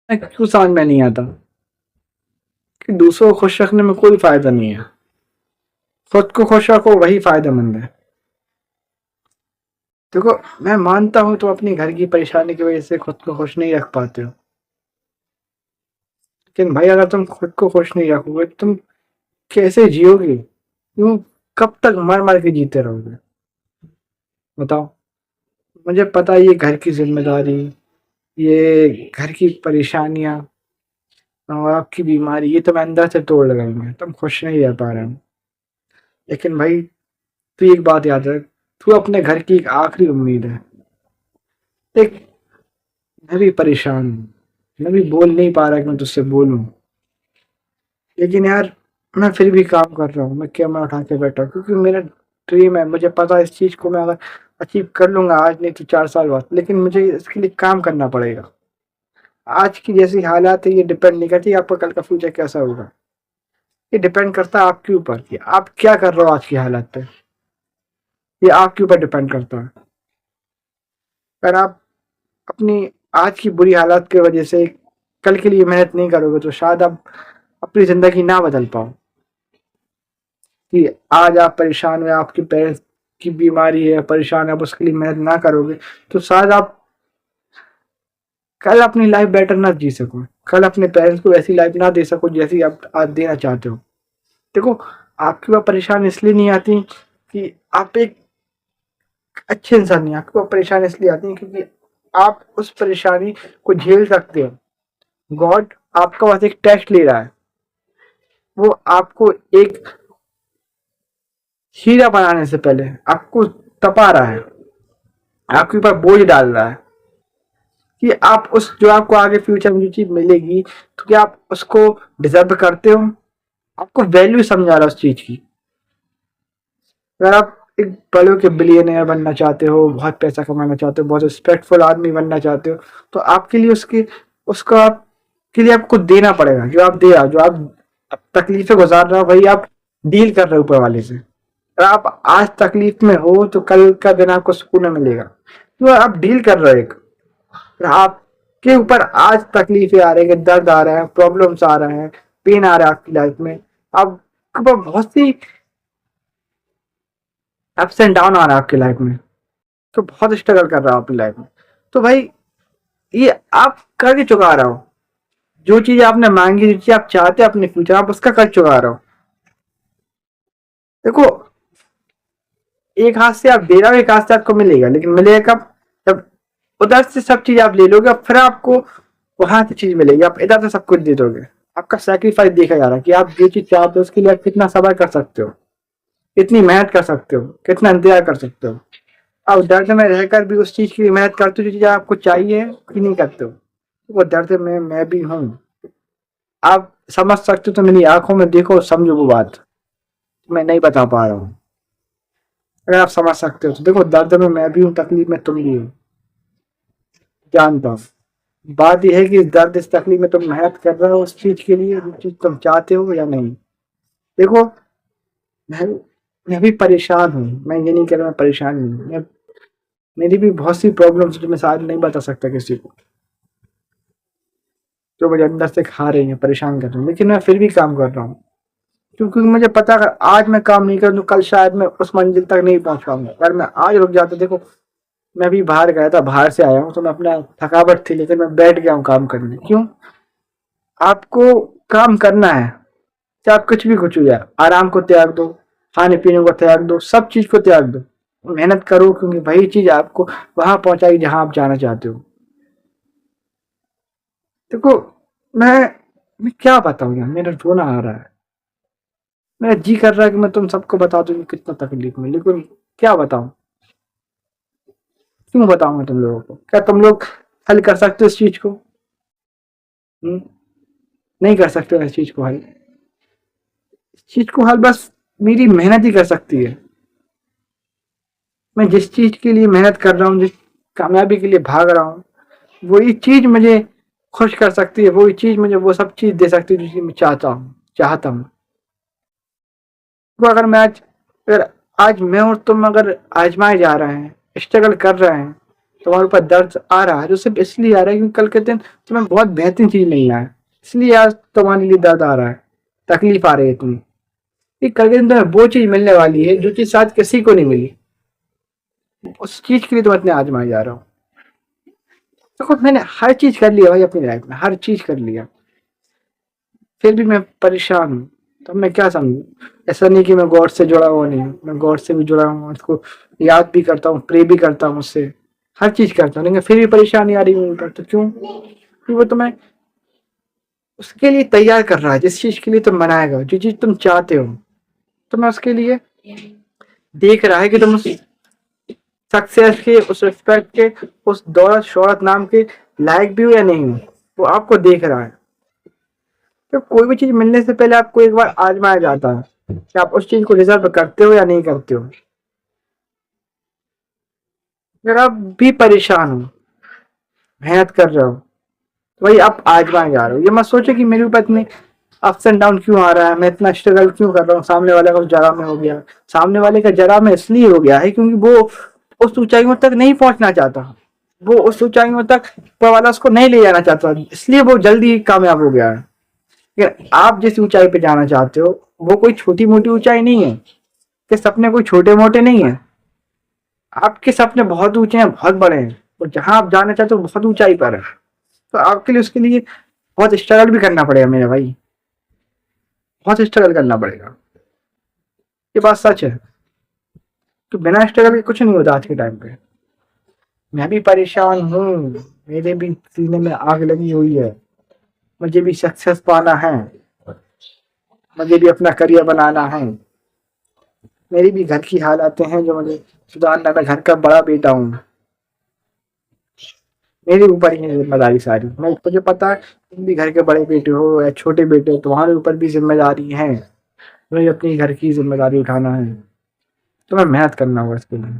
क्यों समझ में नहीं आता कि दूसरों को खुश रखने में कोई फायदा नहीं है, खुद को खुश रखो वही फायदेमंद है। देखो, मैं मानता हूँ तुम अपनी घर की परेशानी की वजह से खुद को खुश नहीं रख पाते हो, लेकिन भाई अगर तुम खुद को खुश नहीं रखोगे तो तुम कैसे जियोगे? तुम कब तक मर मर के जीते रहोगे? बताओ। मुझे पता है ये घर की जिम्मेदारी, ये घर की परेशानियां और आपकी बीमारी, ये तुम अंदर से तोड़ लगाएंगे, तुम खुश नहीं रह पा रहे हो। लेकिन भाई तू एक बात याद रख, तू अपने घर की एक आखिरी उम्मीद है। देख, मैं भी परेशान हूँ, मैं भी बोल नहीं पा रहा कि मैं तुझसे बोलूं, लेकिन यार मैं फिर भी काम कर रहा हूँ, मैं कैमरा उठा के बैठा हूँ, क्योंकि मेरा ड्रीम है। मुझे पता है इस चीज़ को मैं अगर अचीव कर लूंगा आज नहीं तो 4 साल बाद, लेकिन मुझे इसके लिए काम करना पड़ेगा। आज की जैसी हालात है ये डिपेंड नहीं करती आपका कल का फ्यूचर कैसा होगा, ये डिपेंड करता है आपके ऊपर कि आप क्या कर रहे हो आज की हालात पे। ये आपके ऊपर डिपेंड करता है। अगर आप अपनी आज की बुरी हालात की वजह से कल के लिए मेहनत नहीं करोगे तो शायद आप अपनी जिंदगी ना बदल पाओ। कि आज आप परेशान हुए, आपके पेरेंट्स की बीमारी है, परेशान है, आप उसके लिए मेहनत ना करोगे तो शायद आप कल अपनी लाइफ बेटर ना जी सको, कल अपने पेरेंट्स को वैसी लाइफ ना दे सको जैसी आप आज देना चाहते हो। देखो, आपके पास परेशानी इसलिए नहीं आती कि आप एक अच्छे इंसान नहीं, आपको परेशानी इसलिए आती है क्योंकि आप उस परेशानी को झेल सकते हो। गॉड आपका बस एक टेस्ट ले रहा है, वो आपको एक हीरा बनाने से पहले आपको तपा रहा है, आपके ऊपर बोझ डाल रहा है कि आप उस जो आपको आगे फ्यूचर में जो चीज मिलेगी तो क्या आप उसको डिजर्व करते हो? आपको वैल्यू समझा रहा है उस चीज की। अगर आप एक बड़े के बिलियनर बनना चाहते हो, बहुत पैसा कमाना चाहते हो, बहुत रिस्पेक्टफुल आदमी बनना चाहते हो, तो आपके लिए उसके उसका आपके लिए आपको देना पड़ेगा। जो आप दे रहा, जो आप तकलीफें गुजार रहे हो, वही आप डील कर रहे हो ऊपर वाले से। अगर आप आज तकलीफ में हो तो कल का दिन आपको सुकून मिलेगा। तो आप डील कर रहे हो एक, आपके ऊपर आज तकलीफें आ रही है, दर्द आ रहा है, प्रॉब्लम्स आ रहे हैं, पेन आ रहा है आपकी लाइफ में, आपके ऊपर बहुत सी अप्स एंड डाउन आ रहा है आपकी लाइफ में, तो बहुत स्ट्रगल कर रहा हो अपनी लाइफ में। तो भाई ये आप करके चुका रहा हो, जो चीज आपने मांगी, जो चीज आप चाहते हो अपने फ्यूचर, आप उसका कर चुका रहा हो। देखो, एक हाथ से आप दे रहे हो, एक हाथ से आपको मिलेगा, लेकिन मिलेगा कब? जब उधर से सब चीज आप ले लोगे फिर आपको वहां से चीज मिलेगी। आप इधर से सब कुछ दे दोगे, आपका सेक्रीफाइस देखा जा रहा है कि आप जो चीज चाहते हो उसके लिए आप कितना सब्र कर सकते हो, कितनी मेहनत कर सकते हो, कितना इंतजार कर सकते हो। आप दर्द में रहकर भी उस चीज के लिए मेहनत करते हो जो चीज आपको चाहिए, कि नहीं करते हो? वो दर्द में मैं भी हूँ, आप समझ सकते हो तो मेरी आंखों में देखो, समझो वो बात मैं नहीं बता पा रहा हूँ। अगर आप समझ सकते हो तो देखो, दर्द में मैं भी हूँ, तकलीफ में तुम भी हो, जानता हूँ। बात यह है कि इस दर्द इस तकलीफ में तुम मेहनत कर रहे हो उस चीज के लिए जो चीज तुम चाहते हो या नहीं। देखो, मैं मैं भी परेशान हूँ, मैं ये नहीं कह रहा मैं परेशान नहीं हूँ, मेरी भी बहुत सी प्रॉब्लम्स जो मैं शायद नहीं बता सकता किसी को, जो मुझे अंदर से खा रही है, परेशान कर रही है, लेकिन मैं फिर भी काम कर रहा हूँ। क्योंकि मुझे पता है अगर आज मैं काम नहीं करूँ तो कल शायद मैं उस मंजिल तक नहीं पहुंच पाऊंगा। अगर मैं आज रुक जाता, देखो मैं भी बाहर गया था, बाहर से आया हूँ तो मैं अपना थकावट थी, लेकिन मैं बैठ गया हूँ काम करने। क्यों? आपको काम करना है, चाहे आप कुछ हो जाए, आराम को त्याग दो, खाने पीने को त्याग दो, सब चीज को त्याग दो, मेहनत करो, क्योंकि वही चीज आपको वहां पहुंचाएगी जहां आप जाना चाहते हो। देखो, मैं मैं क्या बताऊं यार, मेरा रोना आ रहा है, मेरा जी कर रहा है कि मैं तुम सबको बता दूं कि कितना तकलीफ में, लेकिन क्या बताऊं, क्यों बताऊं मैं तुम लोगों को? क्या तुम लोग हल कर सकते हो इस चीज को? हुँ? नहीं कर सकते हो इस चीज को हल। इस चीज को हल बस मेरी मेहनत ही कर सकती है। मैं जिस चीज के लिए मेहनत कर रहा हूँ, जिस कामयाबी के लिए भाग रहा हूँ, वही चीज मुझे खुश कर सकती है, वही चीज मुझे वो सब चीज दे सकती है जो चीज मैं चाहता हूँ। तो अगर आज मैं और तुम अगर आजमाए जा रहे हैं, स्ट्रगल कर रहे हैं, तुम्हारे ऊपर दर्द आ रहा है तो सिर्फ इसलिए आ रहा है क्योंकि कल के दिन तुम्हें बहुत बेहतरीन चीज मिलना है, इसलिए आज तुम्हारे लिए दर्द आ रहा है, तकलीफ आ रही है तुम्हें। कि कल के दिन तुम्हें वो चीज मिलने वाली है जो चीज शायद किसी को नहीं मिली, उस चीज के लिए तुम इतने आजमाए जा रहे हो। देखो मैंने हर चीज कर लिया भाई अपनी लाइफ में, हर चीज कर लिया, फिर भी मैं परेशान हूँ। तो मैं क्या समझू? ऐसा नहीं कि मैं गॉड से जुड़ा हुआ नहीं हूँ, मैं गॉड से भी जुड़ा हूँ, उसको याद भी करता हूँ, प्रे भी करता हूँ उससे, हर चीज करता हूँ, लेकिन फिर भी परेशानी आ रही है मेरे ऊपर। तो क्यों? क्योंकि वो तुम्हें उसके लिए तैयार कर रहा है, जिस चीज के लिए तुम बनाएगा, जो चीज तुम चाहते हो, तो मैं उसके लिए देख रहा है कि तुम उस सक्सेस के, उस रिस्पेक्ट के, उस दौलत शोहरत नाम के लायक भी हो या नहीं हो, वो आपको देख रहा है। तो कोई भी चीज मिलने से पहले आपको एक बार आजमाया जाता है कि आप उस चीज को डिजर्व करते हो या नहीं करते हो। अगर आप भी परेशान हो, मेहनत कर रहे हो, तो भाई आप आजमाए जा रहे हो। ये मत सोचो कि मेरे ऊपर इतने अप्स एंड डाउन क्यों आ रहा है, मैं इतना स्ट्रगल क्यों कर रहा हूँ, सामने वाले का उस जगह में हो गया। सामने वाले का जगह में इसलिए हो गया है क्योंकि वो उस ऊंचाइयों तक नहीं पहुंचना चाहता, वो उस ऊंचाइयों तक ऊपर वाला उसको नहीं ले जाना चाहता, इसलिए वो जल्दी कामयाब हो गया है। लेकिन आप जिस ऊंचाई पे जाना चाहते हो वो कोई छोटी मोटी ऊंचाई नहीं है, के सपने कोई छोटे मोटे नहीं है। आपके सपने बहुत ऊंचे हैं, बहुत बड़े हैं, और जहां आप जाना चाहते हो बहुत ऊंचाई पर है। तो आपके लिए उसके लिए बहुत स्ट्रगल भी करना पड़ेगा मेरे भाई, बहुत स्ट्रगल करना पड़ेगा। ये बात सच है कि बिना स्ट्रगल के कुछ नहीं होता आज के टाइम पे। मैं भी परेशान हूँ, मेरे भी सीने में आग लगी हुई है, मुझे भी सक्सेस पाना है, मुझे भी अपना करियर बनाना है। मेरी भी घर की हालातें हैं जो मुझे सुधारना, मैं घर का बड़ा बेटा हूँ, मेरे ऊपर ही है जिम्मेदारी सारी। मैं मुझे पता है तुम भी घर के बड़े बेटे हो या छोटे बेटे हो, तुम्हारे ऊपर भी जिम्मेदारी है, तुम्हें अपनी घर की जिम्मेदारी उठाना है, तुम्हें मेहनत करना होगा इसके लिए।